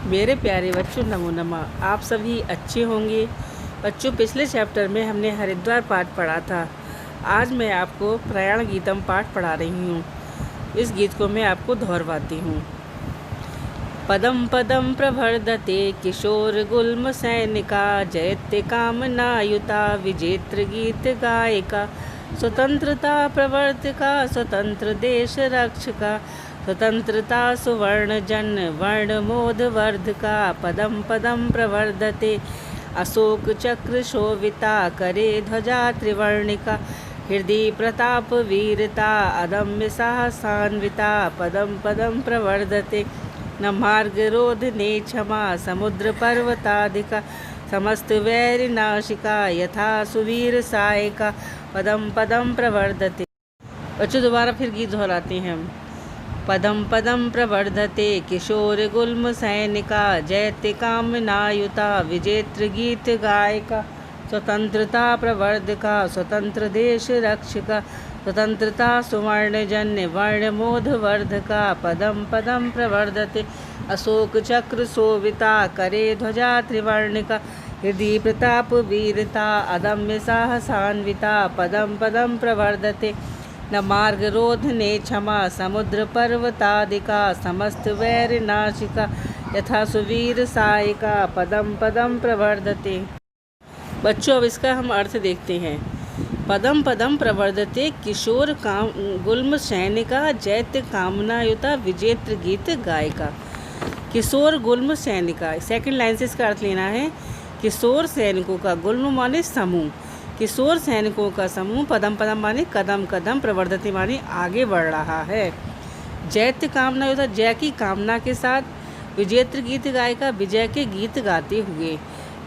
मेरे प्यारे बच्चों, नमो नमः। आप सभी अच्छे होंगे। बच्चों, पिछले चैप्टर में हमने हरिद्वार पाठ पढ़ा था। आज मैं आपको प्रयाण गीतम पाठ पढ़ा रही हूँ। इस गीत को मैं आपको दोहराती हूँ। पदम पदम प्रवर्धते किशोर गुल्म सैनिका, जयते कामनायुता विजेत्र गीत गायिका, स्वतंत्रता प्रवर्तका स्वतंत्र देश रक्षका, स्वतंत्रता सुवर्ण जन वर्ण मोद वर्धका, पदम पदम प्रवर्धते अशोक चक्र शोभिता, करे ध्वजा त्रिवर्णिका, हृदय प्रताप वीरता अदम्य साहसान्विता, पदम पदम प्रवर्धते न मार्ग रोधने क्षमा, समुद्र पर्वताधिका, समस्त वैर नाशिका, यथा सुवीर सायका, पदम पदम प्रवर्धते। बच्चों, दोबारा फिर गीत दोहराते हैं हम। पदम पदम प्रवर्धते किशोर गुल्म सैनिका, जयते कामनायुता विजेत्र गीत गायिका, स्वतंत्रता प्रवर्धका स्वतंत्र देश रक्षका, स्वतंत्रता सुवर्ण जन्य वर्ण मोध वर्धका, पदम पदम प्रवर्धते अशोक चक्र शोभिता, करे ध्वजा त्रिवर्णिका, हृदय प्रताप वीरता अदम्य साहसान्विता, पदम पदम प्रवर्धते न मार्ग रोधने क्षमा, समुद्र पर्वतादिका, समस्त वैर नाशिका, यथा सुवीर सायिका, पदम पदम प्रवर्धते। बच्चों, अब इसका हम अर्थ देखते हैं। पदम पदम प्रवर्धते किशोर काम गुल्म सैनिका, जैत्य कामनायुता विजेत्र गीत गायिका। किशोर गुल्म सैनिका, सेकंड लाइन से इसका अर्थ लेना है। किशोर सैनिकों का, गुल्म माने समूह, किशोर सैनिकों का समूह, पदम पदम माने कदम कदम, प्रवर्धते माने आगे बढ़ रहा है। जैत्य कामनायुता, जय की कामना के साथ, विजेत्र गीत गायिका, विजय के गीत गाते हुए,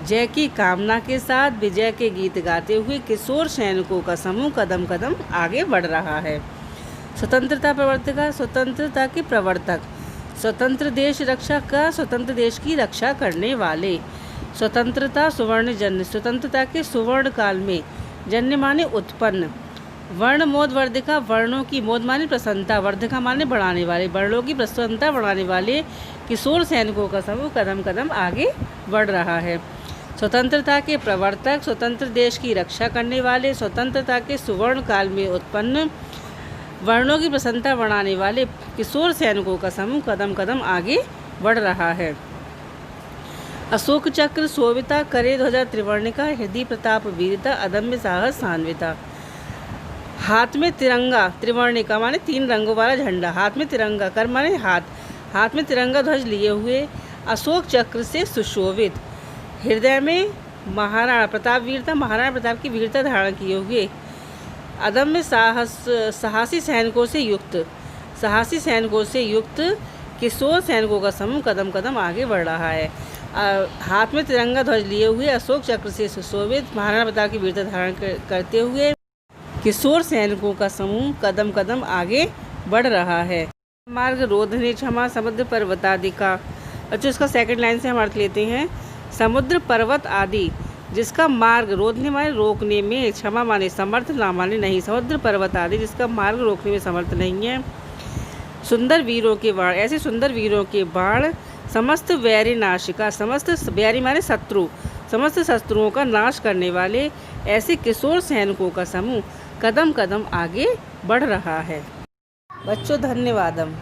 जय की कामना के साथ विजय के गीत गाते हुए किशोर सैनिकों का समूह कदम कदम आगे बढ़ रहा है। स्वतंत्रता प्रवर्तका, स्वतंत्रता के प्रवर्तक, स्वतंत्र देश रक्षा का, स्वतंत्र देश की रक्षा करने वाले, स्वतंत्रता सुवर्ण जन्य, स्वतंत्रता के सुवर्ण काल में, जन्य माने उत्पन्न, वर्ण मोद वर्धिका, वर्णों की, मोद माने प्रसन्नता, वर्धिका माने बढ़ाने वाले, वर्णों की प्रसन्नता बढ़ाने वाले किशोर सैनिकों का समूह कदम कदम आगे बढ़ रहा है। स्वतंत्रता के प्रवर्तक, स्वतंत्र देश की रक्षा करने वाले, स्वतंत्रता के सुवर्ण काल में उत्पन्न, वर्णों की प्रसन्नता बढ़ाने वाले किशोर सैनिकों का समूह कदम कदम आगे बढ़ रहा है। अशोक चक्र शोभिता, करे ध्वजा त्रिवर्णिका, हृदय प्रताप वीरता अदम्य साहस सान्विता। हाथ में तिरंगा, त्रिवर्णिका माने तीन रंगों वाला झंडा, हाथ में तिरंगा, कर माने हाथ, हाथ में तिरंगा ध्वज लिए हुए, अशोक चक्र से सुशोभित, हृदय में महाराणा प्रताप वीरता, महाराणा प्रताप की वीरता धारण किए हुए, अदम्य साहसी सैनिकों से युक्त, साहसी सैनिकों से युक्त किशोर सैनिकों का समूह कदम कदम आगे बढ़ रहा है। हाथ में तिरंगा ध्वज लिए हुए, अशोक चक्र से सुशोभित, महाराणा प्रताप की वीरता धारण करते हुए किशोर सैनिकों का समूह कदम कदम आगे बढ़ रहा है। मार्ग रोधने क्षमा, समुद्र पर्वतादिका। बच्चों, इसका सेकंड लाइन से हम अर्थ लेते हैं। समुद्र पर्वत आदि जिसका मार्ग, रोधने माने रोकने में, क्षमा माने समर्थ, ना माने नहीं, समुद्र पर्वत आदि जिसका मार्ग रोकने में समर्थ नहीं है, सुंदर वीरों के बाण, ऐसे सुंदर वीरों के बाण, समस्त वैरी नाशिका, समस्त वैरी माने शत्रु, समस्त शत्रुओं का नाश करने वाले ऐसे किशोर सैनिकों का समूह कदम कदम आगे बढ़ रहा है। बच्चों, धन्यवादम।